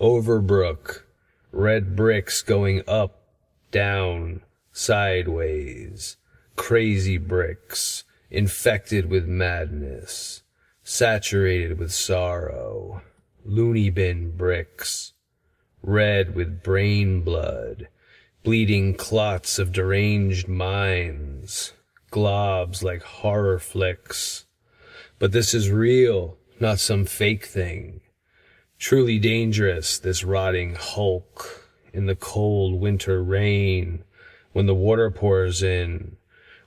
Overbrook, red bricks going up, down, sideways, crazy bricks, infected with madness, saturated with sorrow, loony bin bricks, red with brain blood, bleeding clots of deranged minds, globs like horror flicks. But this is real, not some fake thing. Truly dangerous, this rotting hulk in the cold winter rain when the water pours in,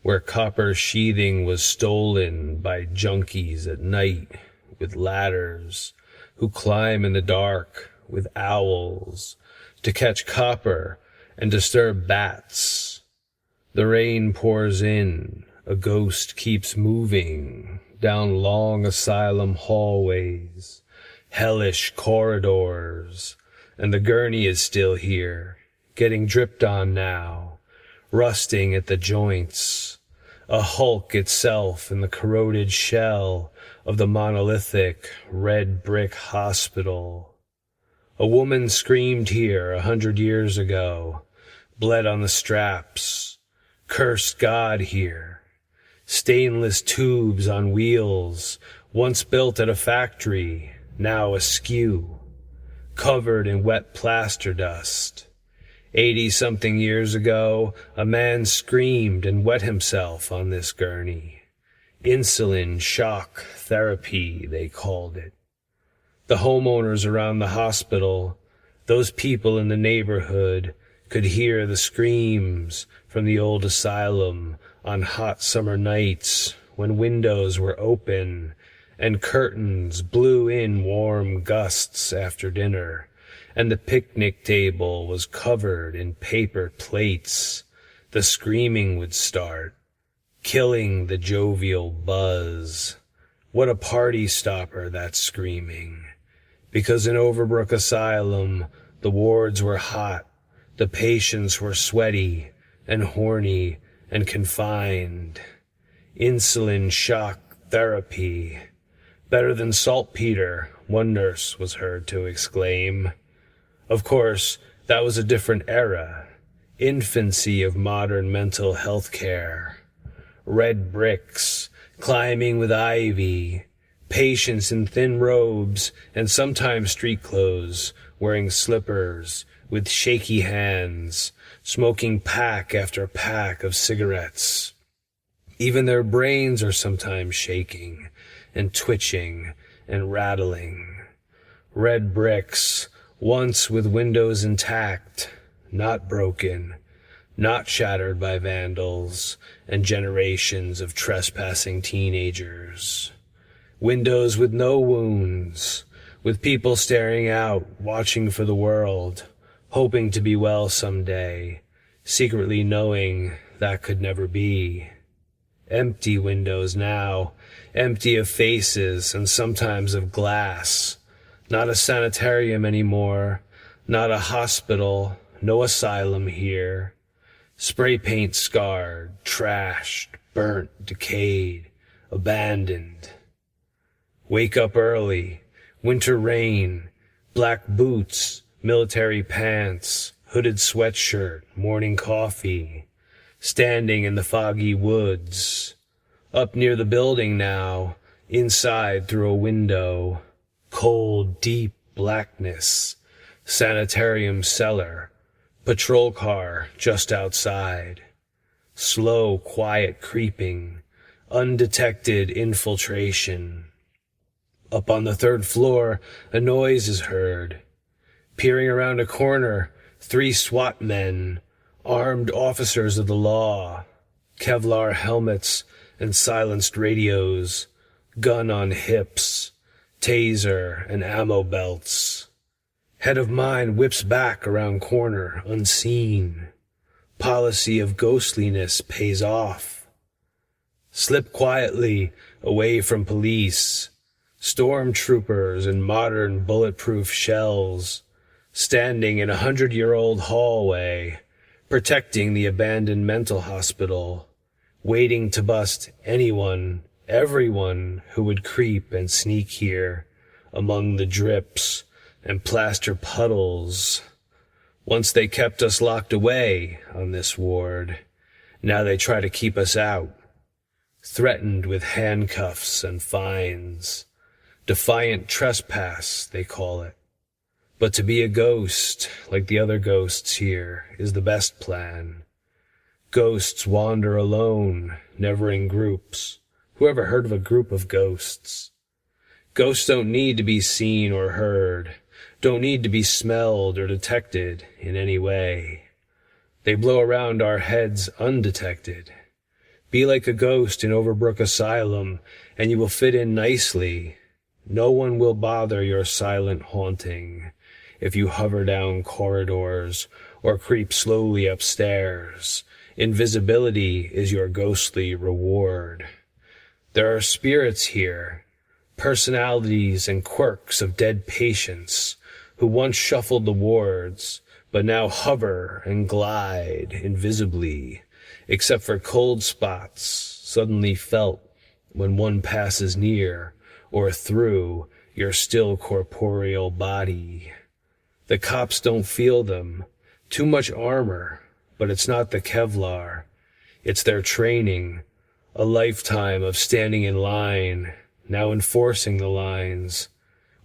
where copper sheathing was stolen by junkies at night with ladders who climb in the dark with owls to catch copper and disturb bats. The rain pours in, a ghost keeps moving down long asylum hallways, hellish corridors, and the gurney is still here, getting dripped on now, rusting at the joints, a hulk itself in the corroded shell of the monolithic red brick hospital. A woman screamed here 100 years ago, bled on the straps, cursed God here. Stainless tubes on wheels, once built at a factory, now askew, covered in wet plaster dust. 80-something years ago, a man screamed and wet himself on this gurney. Insulin shock therapy, they called it. The homeowners around the hospital, those people in the neighborhood, could hear the screams from the old asylum on hot summer nights when windows were open and curtains blew in warm gusts after dinner, and the picnic table was covered in paper plates. The screaming would start, killing the jovial buzz. What a party stopper, that screaming. Because in Overbrook Asylum, the wards were hot, the patients were sweaty and horny and confined. Insulin shock therapy. Better than saltpeter, one nurse was heard to exclaim. Of course, that was a different era. Infancy of modern mental health care. Red bricks, climbing with ivy, patients in thin robes and sometimes street clothes, wearing slippers, with shaky hands, smoking pack after pack of cigarettes. Even their brains are sometimes shaking and twitching and rattling. Red bricks, once with windows intact, not broken, not shattered by vandals and generations of trespassing teenagers. Windows with no wounds, with people staring out, watching for the world, hoping to be well someday, secretly knowing that could never be. Empty windows now, empty of faces and sometimes of glass. Not a sanitarium anymore, not a hospital, no asylum here. Spray paint scarred, trashed, burnt, decayed, abandoned. Wake up early, winter rain, black boots, military pants, hooded sweatshirt, morning coffee, standing in the foggy woods. Up near the building now, inside through a window, cold, deep blackness, sanitarium cellar, patrol car just outside. Slow, quiet creeping, undetected infiltration. Up on the 3rd floor, a noise is heard. Peering around a corner, 3 SWAT men, armed officers of the law, Kevlar helmets and silenced radios, gun on hips, taser and ammo belts. Head of mine whips back around corner, unseen. Policy of ghostliness pays off. Slip quietly away from police, stormtroopers in modern bulletproof shells, standing in a 100-year-old hallway, protecting the abandoned mental hospital, waiting to bust anyone, everyone who would creep and sneak here among the drips, and plaster puddles. Once they kept us locked away on this ward. Now they try to keep us out, threatened with handcuffs and fines. Defiant trespass, they call it. But to be a ghost, like the other ghosts here, is the best plan. Ghosts wander alone, never in groups. Who ever heard of a group of ghosts? Ghosts don't need to be seen or heard, don't need to be smelled or detected in any way. They blow around our heads undetected. Be like a ghost in Overbrook Asylum, and you will fit in nicely. No one will bother your silent haunting if you hover down corridors or creep slowly upstairs. Invisibility is your ghostly reward. There are spirits here, personalities and quirks of dead patients who once shuffled the wards, but now hover and glide invisibly, except for cold spots suddenly felt when one passes near or through your still corporeal body. The cops don't feel them. Too much armor, but it's not the Kevlar. It's their training, a lifetime of standing in line, now enforcing the lines,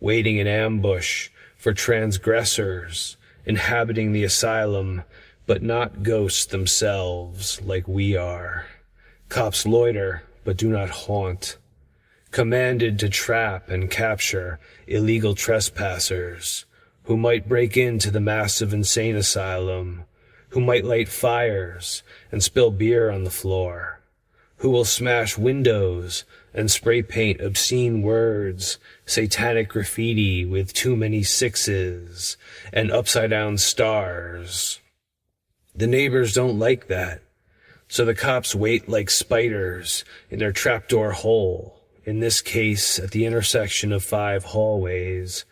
waiting in ambush for transgressors, inhabiting the asylum, but not ghosts themselves like we are. Cops loiter, but do not haunt. Commanded to trap and capture illegal trespassers who might break into the massive insane asylum, who might light fires and spill beer on the floor, who will smash windows and spray paint obscene words, satanic graffiti with too many sixes and upside-down stars. The neighbors don't like that, so the cops wait like spiders in their trapdoor hole, in this case at the intersection of 5 hallways,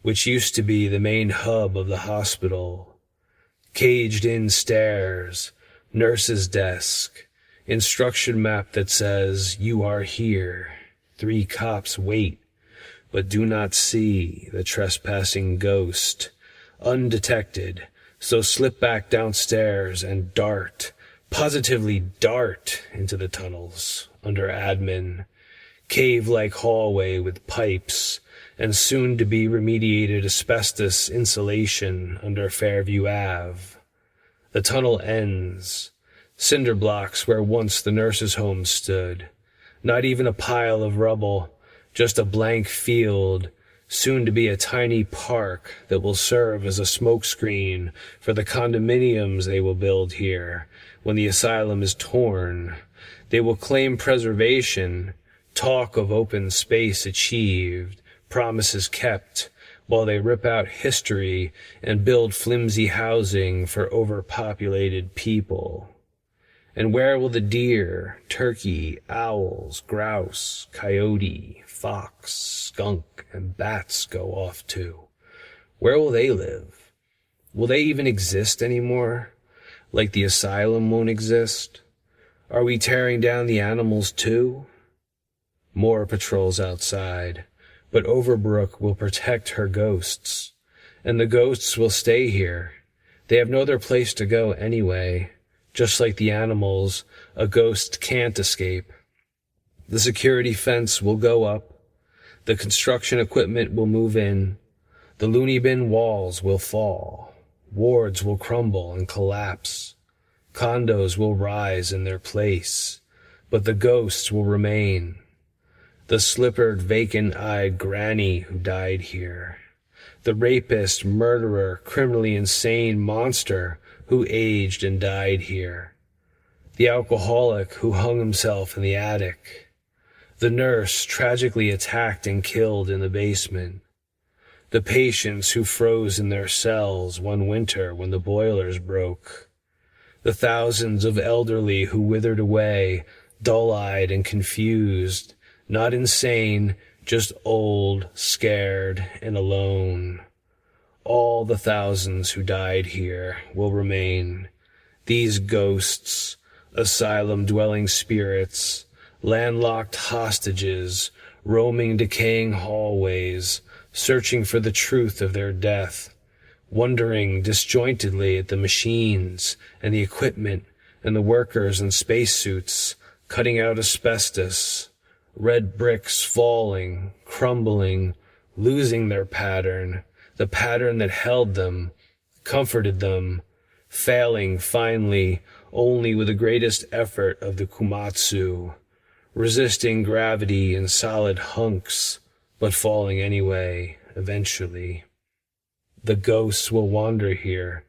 which used to be the main hub of the hospital. Caged-in stairs, nurse's desk, instruction map that says, "You are here." 3 cops wait, but do not see the trespassing ghost. Undetected, so slip back downstairs and dart, positively dart into the tunnels under admin. Cave-like hallway with pipes and soon-to-be remediated asbestos insulation under Fairview Ave. The tunnel ends. Cinder blocks where once the nurses' home stood. Not even a pile of rubble, just a blank field, soon to be a tiny park that will serve as a smokescreen for the condominiums they will build here when the asylum is torn. They will claim preservation, talk of open space achieved, promises kept, while they rip out history and build flimsy housing for overpopulated people. And where will the deer, turkey, owls, grouse, coyote, fox, skunk, and bats go off to? Where will they live? Will they even exist anymore? Like the asylum won't exist? Are we tearing down the animals too? More patrols outside, but Overbrook will protect her ghosts. And the ghosts will stay here. They have no other place to go anyway. Just like the animals, a ghost can't escape. The security fence will go up. The construction equipment will move in. The loony bin walls will fall. Wards will crumble and collapse. Condos will rise in their place. But the ghosts will remain. The slippered, vacant-eyed granny who died here. The rapist, murderer, criminally insane monster who aged and died here. The alcoholic who hung himself in the attic. The nurse tragically attacked and killed in the basement. The patients who froze in their cells one winter when the boilers broke. The thousands of elderly who withered away, dull-eyed and confused, not insane, just old, scared, and alone. All the thousands who died here will remain. These ghosts, asylum-dwelling spirits, landlocked hostages, roaming decaying hallways, searching for the truth of their death, wondering disjointedly at the machines and the equipment and the workers in spacesuits cutting out asbestos, red bricks falling, crumbling, losing their pattern, the pattern that held them, comforted them, failing finally only with the greatest effort of the Komatsu, resisting gravity in solid hunks, but falling anyway, eventually. The ghosts will wander here.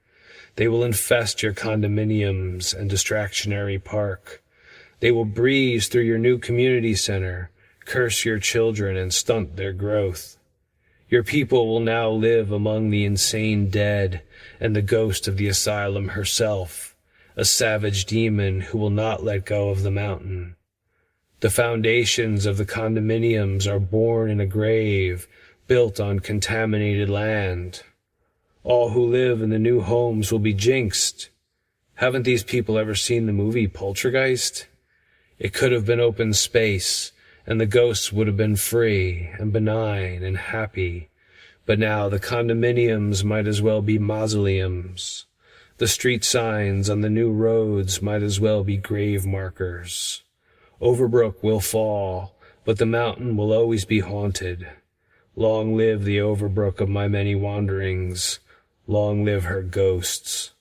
They will infest your condominiums and distractionary park. They will breeze through your new community center, curse your children and stunt their growth. Your people will now live among the insane dead and the ghost of the asylum herself, a savage demon who will not let go of the mountain. The foundations of the condominiums are born in a grave built on contaminated land. All who live in the new homes will be jinxed. Haven't these people ever seen the movie Poltergeist? It could have been open space, and the ghosts would have been free and benign and happy. But now the condominiums might as well be mausoleums. The street signs on the new roads might as well be grave markers. Overbrook will fall, but the mountain will always be haunted. Long live the Overbrook of my many wanderings. Long live her ghosts.